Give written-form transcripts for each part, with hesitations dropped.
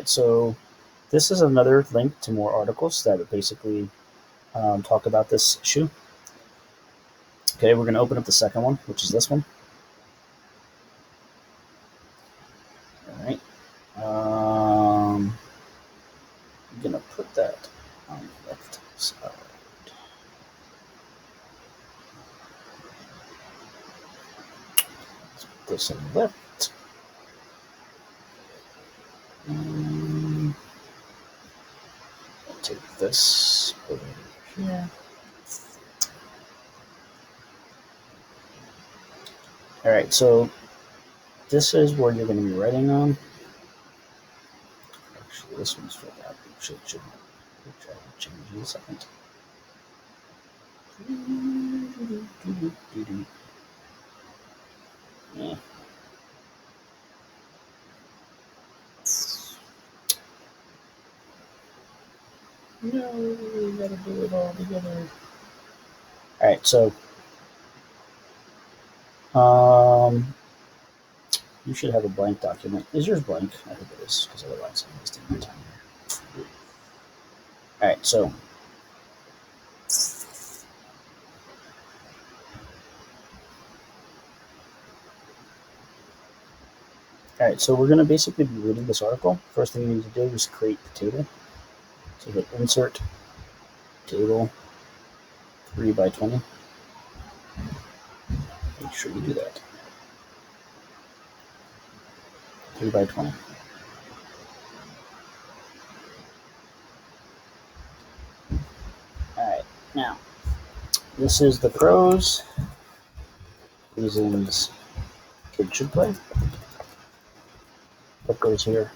right, so this is another link to more articles that basically talk about this issue. Okay, we're going to open up the second one, which is this one. All right. I'm going to put that on the left side. Let's put this on the left. I'll take this, put it over here. All right, so this is where you're going to be writing on. Actually, this one's filled out. Should try to change in a second. Yeah. No, we gotta do it all together. All right, so you should have a blank document. Is yours blank? I hope it is, because otherwise I'm wasting my time here. All right, so we're going to basically be reading this article. First thing you need to do is create the table. So hit Insert, Table, 3x20. Make sure you do that. 3x20. All right, now this is the pros, reasons kids should play. What goes here?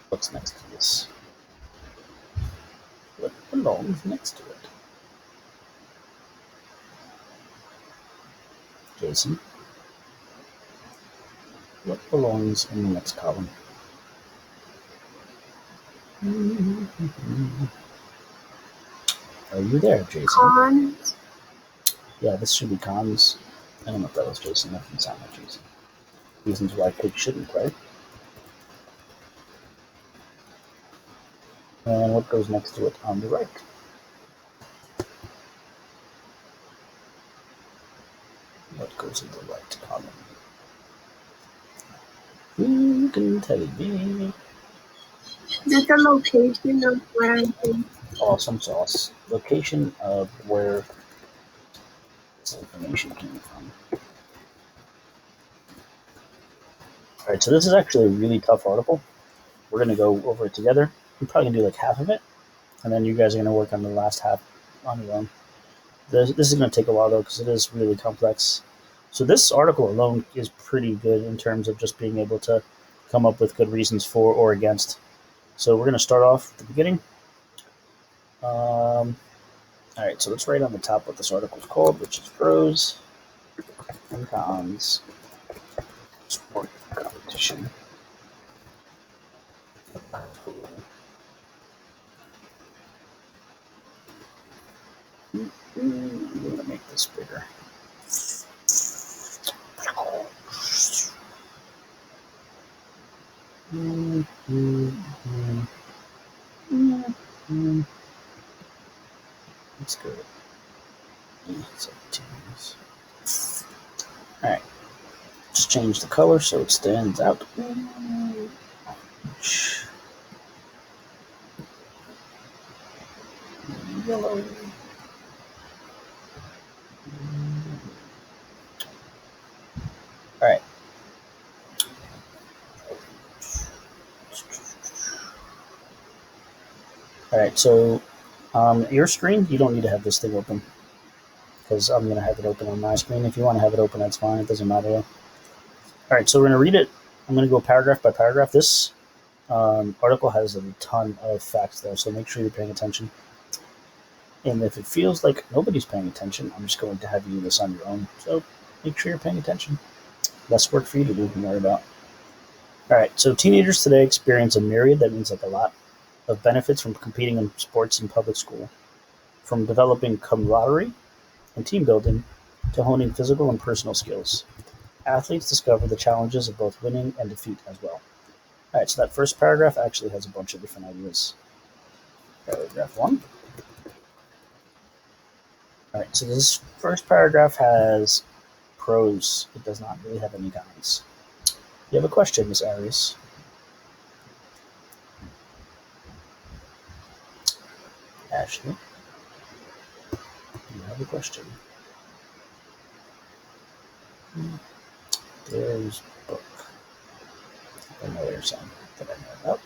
What's next to this? What belongs next to it? Jason. What belongs in the next column? Are you there, Jason? Cons. Yeah, this should be cons. I don't know if that was Jason. That doesn't sound like Jason. Reasons why kids shouldn't play. And what goes next to it on the right? What goes in the right column? Who can tell me? Just the location of where I think. Awesome sauce. Location of where this information came from. All right, so this is actually a really tough article. We're going to go over it together. We're probably going to do like half of it, and then you guys are going to work on the last half on your own. This is going to take a while, though, because it is really complex. So this article alone is pretty good in terms of just being able to come up with good reasons for or against. So we're going to start off at the beginning. All right, so let's write on the top what this article is called, which is pros and cons sport competition. I'm going to make this bigger. Let's go. All right. Just change the color so it stands out. Yellow. All right. All right, so your screen, you don't need to have this thing open because I'm going to have it open on my screen. If you want to have it open, that's fine. It doesn't matter. All right, so we're going to read it. I'm going to go paragraph by paragraph. This article has a ton of facts there, so make sure you're paying attention. And if it feels like nobody's paying attention, I'm just going to have you do this on your own. So make sure you're paying attention. Less work for you to do, don't worry about. All right, so teenagers today experience a myriad, that means like a lot, of benefits from competing in sports in public school, from developing camaraderie and team building to honing physical and personal skills. Athletes discover the challenges of both winning and defeat as well. All right, so that first paragraph actually has a bunch of different ideas. Paragraph 1. All right, so this first paragraph has prose. It does not really have any cons. You have a question, Miss Arias? Ashley, you have a question. There's book. I know there's some that I know about.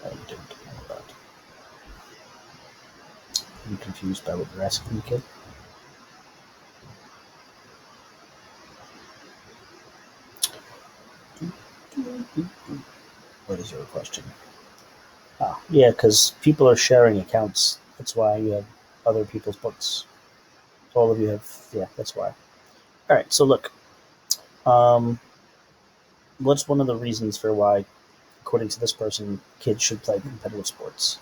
I don't know about. I'm confused by what you're asking me, kid. What is your question? Ah, yeah, because people are sharing accounts. That's why you have other people's books. All of you have, yeah, that's why. All right, so look, um, what's one of the reasons for why, according to this person, kids should play competitive sports?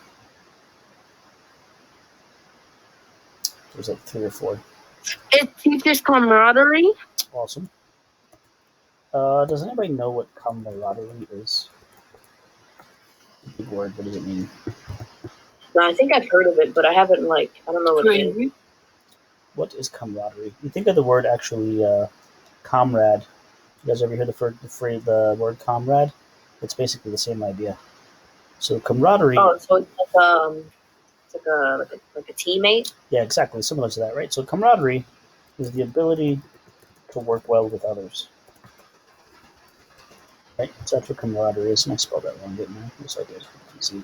There's like 3 or 4. It teaches camaraderie. Awesome. Does anybody know what camaraderie is? Big word. What does it mean? No, I think I've heard of it, but I haven't I don't know what it is. What is camaraderie? You think of the word actually, comrade. You guys ever hear the word comrade? It's basically the same idea. So camaraderie. Oh, so it's like a teammate. Yeah, exactly, similar to that, right? So camaraderie is the ability to work well with others. Right? So that's what camaraderie is, and I spelled that wrong, didn't I? Yes, I did. C-E.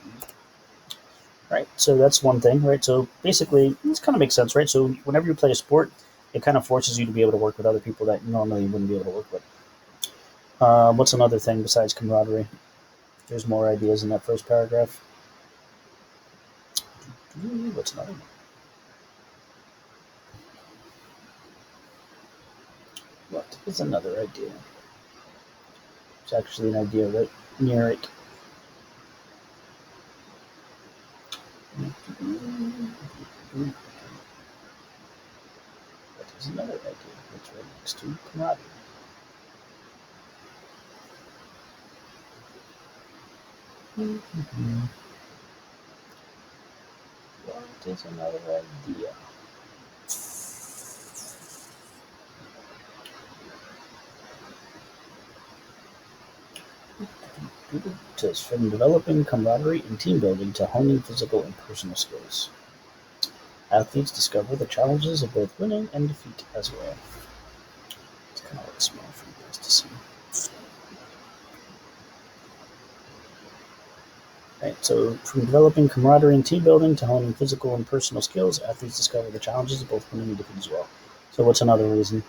Right, so that's one thing, right? So basically, this kind of makes sense, right? So whenever you play a sport, it kind of forces you to be able to work with other people that normally you wouldn't be able to work with. What's another thing besides camaraderie? There's more ideas in that first paragraph. What's another one? What is another idea? It's actually an idea right near it. What is another idea? That's right next to camaraderie. What is another idea? It says from developing camaraderie and team building to honing physical and personal skills. Athletes discover the challenges of both winning and defeat as well. It's kind of like small for you guys to see. Right, so from developing camaraderie and team building to honing physical and personal skills, athletes discover the challenges of both winning and defeat as well. So what's another reason?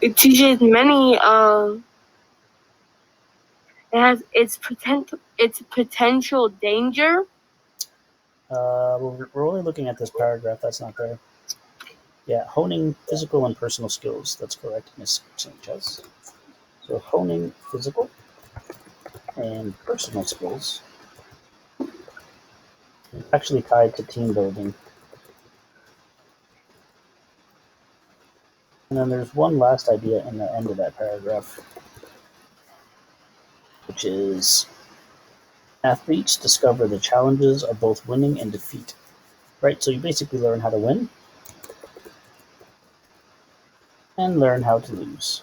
It teaches many. It has its potential danger. We're only looking at this paragraph. That's not there. Yeah, honing physical and personal skills. That's correct, Miss Sanchez. So honing physical and personal skills is actually tied to team building. And then there's one last idea in the end of that paragraph, which is athletes discover the challenges of both winning and defeat. Right? So you basically learn how to win and learn how to lose.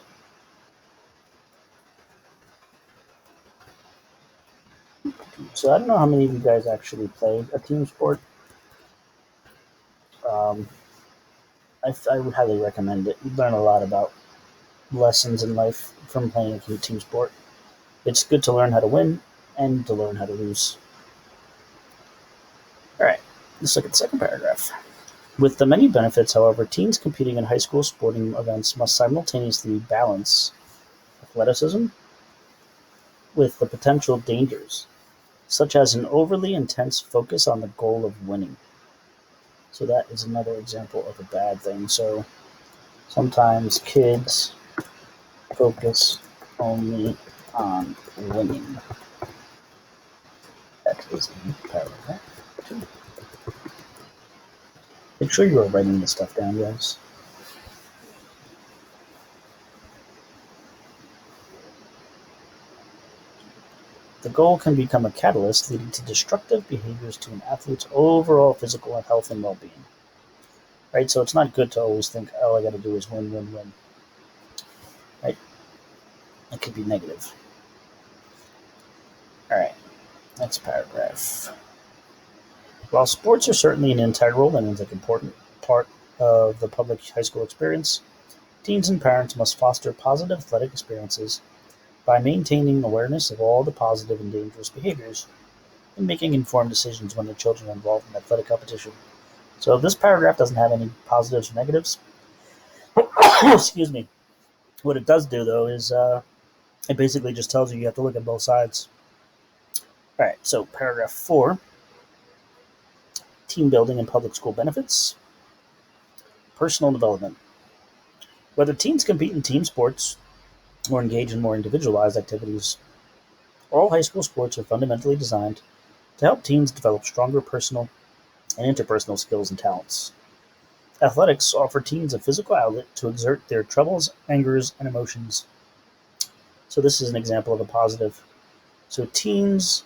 So I don't know how many of you guys actually play a team sport. I would highly recommend it. You learn a lot about lessons in life from playing a team sport. It's good to learn how to win and to learn how to lose. All right, let's look at the second paragraph. With the many benefits, however, teens competing in high school sporting events must simultaneously balance athleticism with the potential dangers, such as an overly intense focus on the goal of winning. So that is another example of a bad thing. So sometimes kids focus only on winning. That is in paragraph 2. It sure you are writing this stuff down, guys. The goal can become a catalyst leading to destructive behaviors to an athlete's overall physical health and well-being. Right? So it's not good to always think, all I got to do is win, win, win. Right? It could be negative. All right, next paragraph. While sports are certainly an integral, that means an important part of the public high school experience, teens and parents must foster positive athletic experiences by maintaining awareness of all the positive and dangerous behaviors and making informed decisions when their children are involved in athletic competition. So this paragraph doesn't have any positives or negatives. Excuse me. What it does do, though, is it basically just tells you have to look at both sides. All right, so paragraph 4, team building and public school benefits, personal development. Whether teens compete in team sports or engage in more individualized activities, all high school sports are fundamentally designed to help teens develop stronger personal and interpersonal skills and talents. Athletics offer teens a physical outlet to exert their troubles, angers, and emotions. So this is an example of a positive. So teens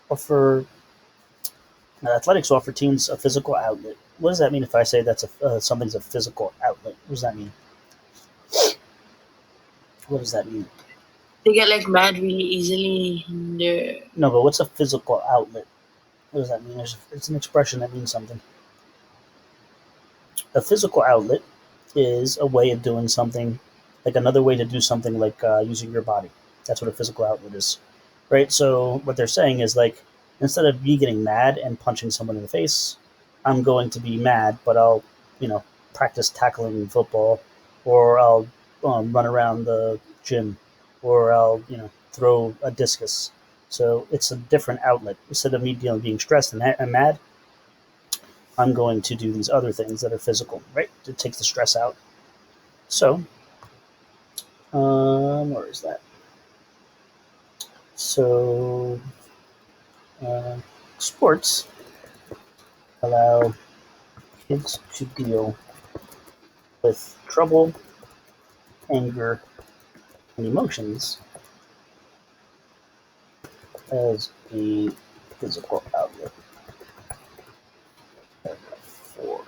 offer athletics offer teens a physical outlet. What does that mean if I say that's something's a physical outlet? What does that mean? What does that mean? They get like mad really easily. No, but what's a physical outlet? What does that mean? It's an expression that means something. A physical outlet is a way of doing something, like another way to do something, like using your body. That's what a physical outlet is, right? So what they're saying is, like, instead of me getting mad and punching someone in the face, I'm going to be mad, but I'll, practice tackling football, or I'll run around the gym, or I'll, throw a discus. So it's a different outlet. Instead of me being stressed and mad, I'm going to do these other things that are physical, right? It takes the stress out. So, where is that? So, uh, sports allow kids to deal with trouble, anger, and emotions as a physical outlet. Paragraph 4.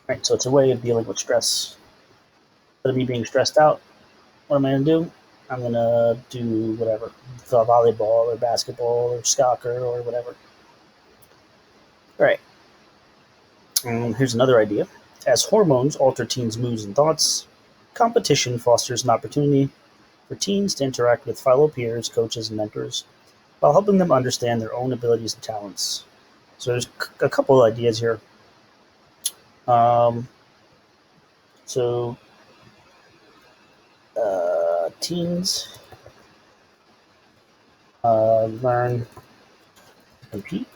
Right, so it's a way of dealing with stress. Instead of me being stressed out, what am I going to do? I'm going to do whatever, volleyball or basketball or soccer or whatever. All right. Here's another idea. As hormones alter teens' moods and thoughts, competition fosters an opportunity for teens to interact with fellow peers, coaches, and mentors while helping them understand their own abilities and talents. So there's a couple of ideas here. Um, so teens learn to compete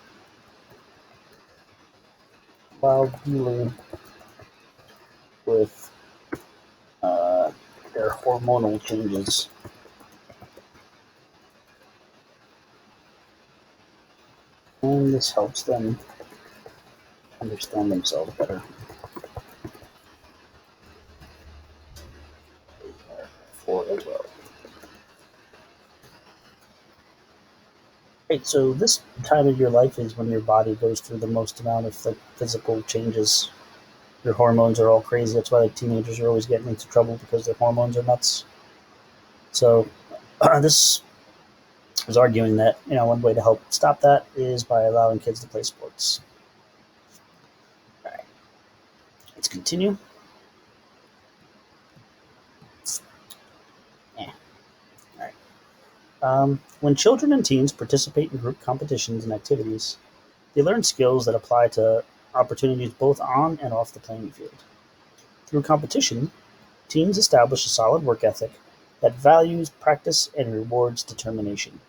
while dealing with their hormonal changes. And this helps them understand themselves better. For as well. Right, so this time of your life is when your body goes through the most amount of like physical changes. Your hormones are all crazy. That's why like teenagers are always getting into trouble because their hormones are nuts. So this is arguing that one way to help stop that is by allowing kids to play sports. All right, let's continue. Yeah. All right. When children and teens participate in group competitions and activities, they learn skills that apply to opportunities both on and off the playing field. Through competition, teens establish a solid work ethic that values practice and rewards determination.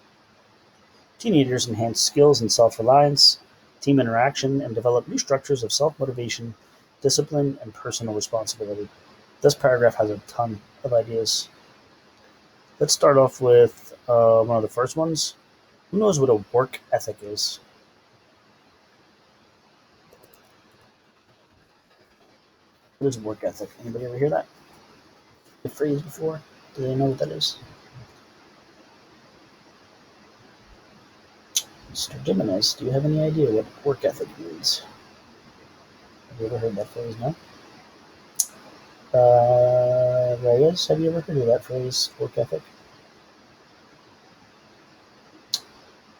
Teenagers enhance skills in self-reliance, team interaction, and develop new structures of self-motivation, discipline, and personal responsibility. This paragraph has a ton of ideas. Let's start off with one of the first ones. Who knows what a work ethic is? What is work ethic? Anybody ever hear that? The phrase before? Do they know what that is? Mr. Jimenez, do you have any idea what work ethic means? Have you ever heard that phrase? No? Reyes, have you ever heard of that phrase, work ethic?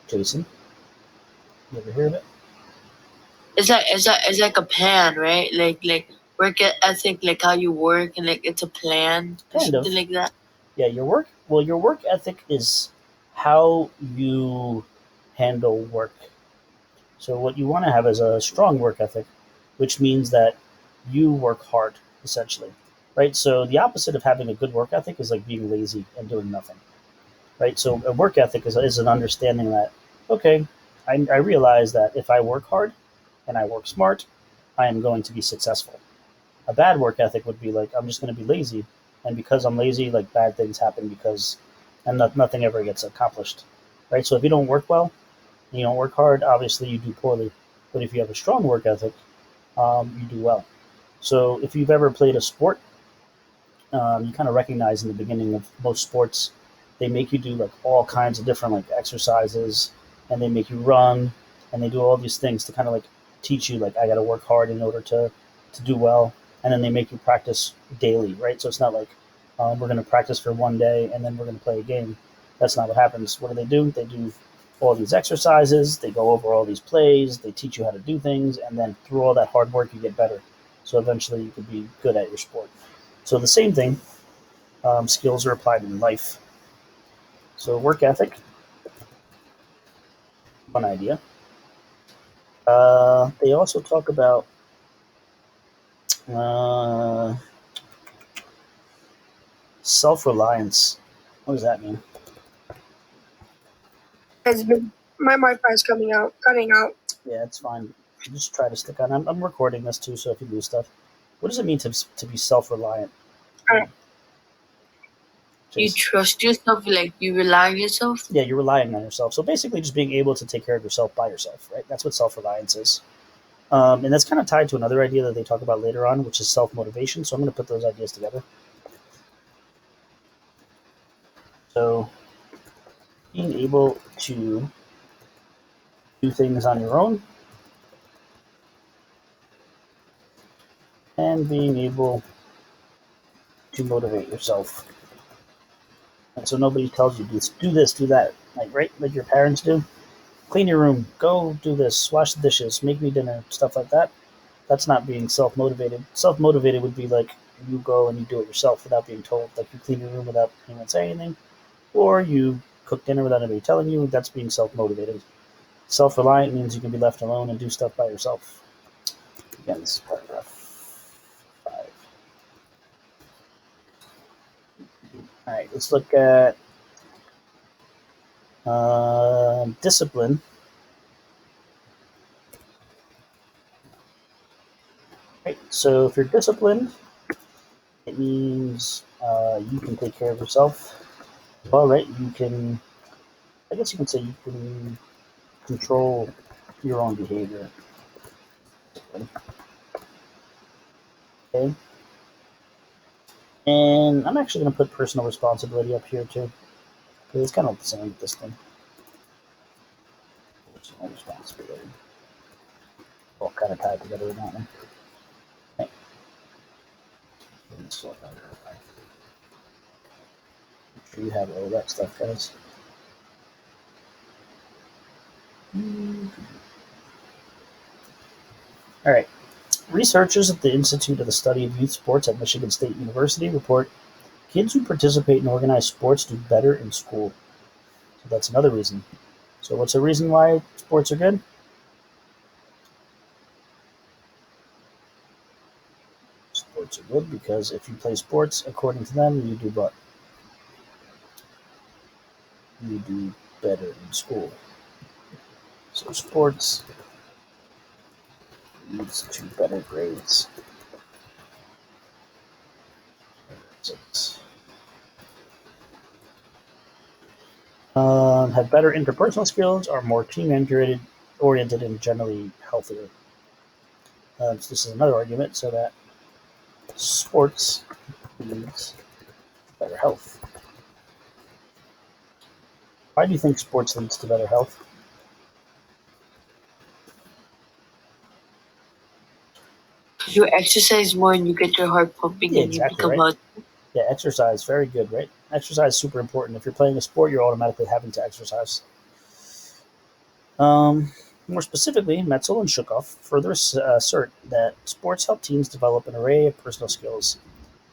Jason, you ever hear of it? It's like a plan, right? Like work ethic, like how you work, and like it's a plan or Kind of. something like that. Yeah, your work ethic is how you handle work. So what you want to have is a strong work ethic, which means that you work hard, essentially. Right? So the opposite of having a good work ethic is like being lazy and doing nothing. Right? So a work ethic is an understanding that, okay, I realize that if I work hard and I work smart, I am going to be successful. A bad work ethic would be like, I'm just going to be lazy, and because I'm lazy, like bad things happen because and nothing ever gets accomplished. Right? So if you don't work well and you don't work hard, obviously you do poorly. But if you have a strong work ethic, you do well. So if you've ever played a sport, you kind of recognize in the beginning of most sports, they make you do like all kinds of different like exercises, and they make you run, and they do all these things to kind of like teach you like I got to work hard in order to do well, and then they make you practice daily, right? So it's not like we're going to practice for one day and then we're going to play a game. That's not what happens. What do? They do all these exercises, they go over all these plays, they teach you how to do things, and then through all that hard work, you get better. So eventually, you could be good at your sport. So the same thing, skills are applied in life. So work ethic, one idea. They also talk about uh, self-reliance. What does that mean? My Wi-Fi is cutting out. Yeah, it's fine. Just try to stick on. I'm recording this too, so if you lose stuff, what does it mean to be self-reliant? You trust yourself, like you rely on yourself. Yeah, you're relying on yourself. So basically, just being able to take care of yourself by yourself, right? That's what self-reliance is. And that's kind of tied to another idea that they talk about later on, which is self-motivation. So I'm going to put those ideas together. So being able to do things on your own and being able to motivate yourself. And so nobody tells you do this, do that, like right, like your parents do. Clean your room, go do this, wash the dishes, make me dinner, stuff like that. That's not being self-motivated. Self-motivated would be like you go and you do it yourself without being told. Like you clean your room without anyone saying anything, or you cook dinner without anybody telling you. That's being self-motivated. Self-reliant means you can be left alone and do stuff by yourself. Again, this is paragraph 5. All right, let's look at discipline. Right, so if you're disciplined, it means you can take care of yourself. Well, right, you can, I guess you can say you can control your own behavior. Okay. And I'm actually going to put personal responsibility up here too, because it's kind of the same with this thing. Personal responsibility. All kind of tied together in that one. Okay. Make sure you have all that stuff, guys. All right. Researchers at the Institute of the Study of Youth Sports at Michigan State University report kids who participate in organized sports do better in school. So that's another reason. So what's the reason why sports are good? Sports are good because if you play sports, according to them, you do what? You do better in school. So sports leads to better grades. Have better interpersonal skills, are more team oriented and generally healthier. So this is another argument, so that sports leads better health. Why do you think sports leads to better health? Because you exercise more and you get your heart pumping Yeah, and you exactly, become right? healthy. Yeah, exercise, very good, right? Exercise is super important. If you're playing a sport, you're automatically having to exercise. More specifically, Metzel and Shukoff further assert that sports help teams develop an array of personal skills,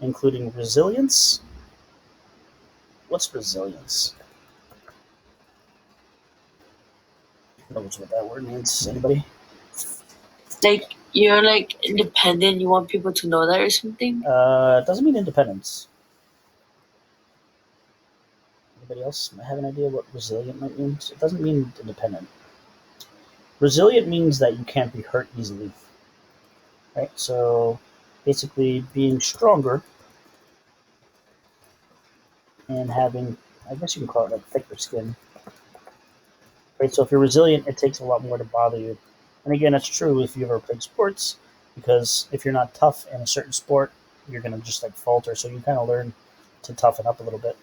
including resilience. What's resilience? I don't know what that word means. Anybody? Like you're like independent. You want people to know that or something. It doesn't mean independence. Anybody else might have an idea what resilient might mean? It doesn't mean independent. Resilient means that you can't be hurt easily, right? So basically, being stronger and having, I guess you can call it like thicker skin, right? So if you're resilient, it takes a lot more to bother you. And again, that's true if you ever played sports, because if you're not tough in a certain sport, you're gonna just like falter. So you kind of learn to toughen up a little bit.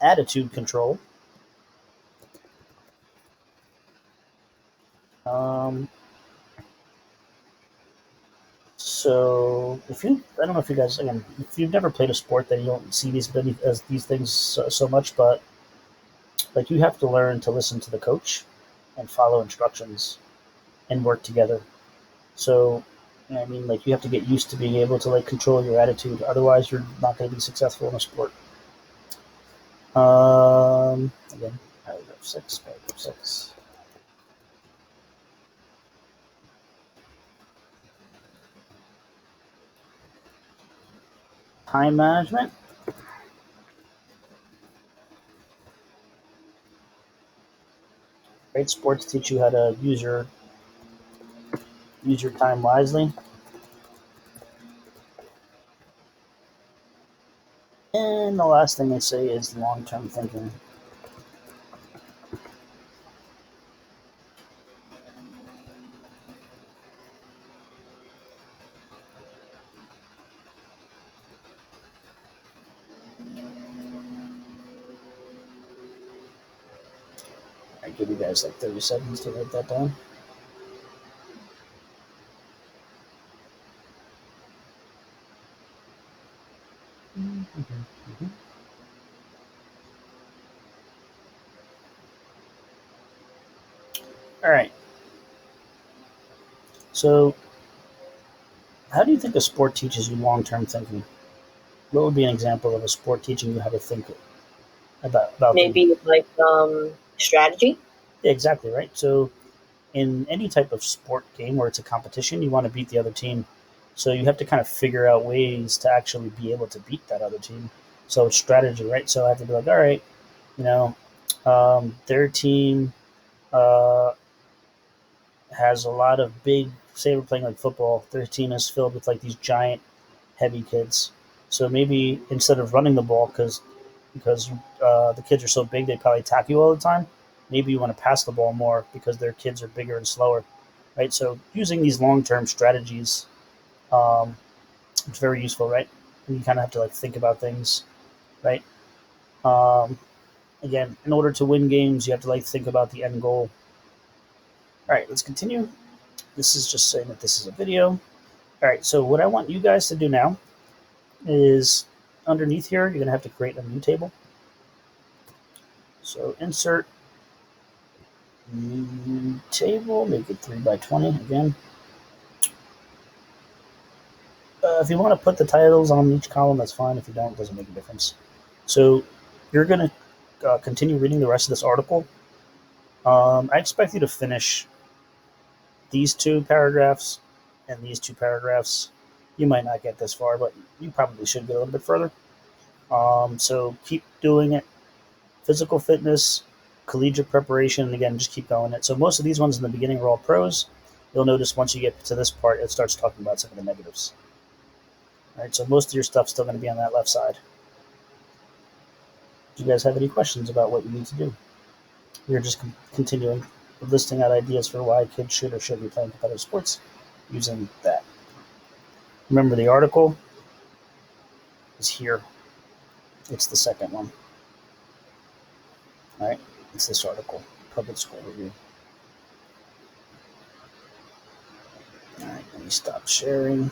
Attitude control. Um, so if you, I don't know if you guys, again, if you've never played a sport, then you don't see these things so much. But like you have to learn to listen to the coach and follow instructions and work together. So, I mean, like you have to get used to being able to like control your attitude. Otherwise, you're not going to be successful in a sport. Again, paragraph 6, paragraph 6. Time management. Great sports teach you how to use your time wisely. And the last thing they say is long-term thinking. I give you guys like 30 seconds to write that down. All right. So, how do you think a sport teaches you long-term thinking? What would be an example of a sport teaching you how to think about things? Maybe like strategy. Yeah, exactly, right. So in any type of sport game where it's a competition, you want to beat the other team. So you have to kind of figure out ways to actually be able to beat that other team. So it's strategy, right? So I have to be like, all right, you know, their team uh, has a lot of big. Say we're playing like football, their team is filled with like these giant, heavy kids. So maybe instead of running the ball, because the kids are so big, they probably attack you all the time. Maybe you want to pass the ball more because their kids are bigger and slower, right? So using these long-term strategies, um, it's very useful, right? And you kind of have to like think about things, right? Um, Again, in order to win games, you have to like think about the end goal. All right, let's continue. This is just saying that this is a video. All right, so what I want you guys to do now is underneath here, you're going to have to create a new table. So insert new table, make it 3 by 20 again. If you want to put the titles on each column, that's fine. If you don't, it doesn't make a difference. So you're going to continue reading the rest of this article. I expect you to finish these two paragraphs and these two paragraphs. You might not get this far, but you probably should get a little bit further. So keep doing it. Physical fitness, collegiate preparation, and again, just keep going it. So most of these ones in the beginning are all pros. You'll notice once you get to this part, it starts talking about some of the negatives. All right, so most of your stuff's still going to be on that left side. Do you guys have any questions about what you need to do? We're just continuing listing out ideas for why kids should or shouldn't be playing competitive sports using that. Remember, the article is here. It's the second one. All right, it's this article, Public School Review. All right, let me stop sharing.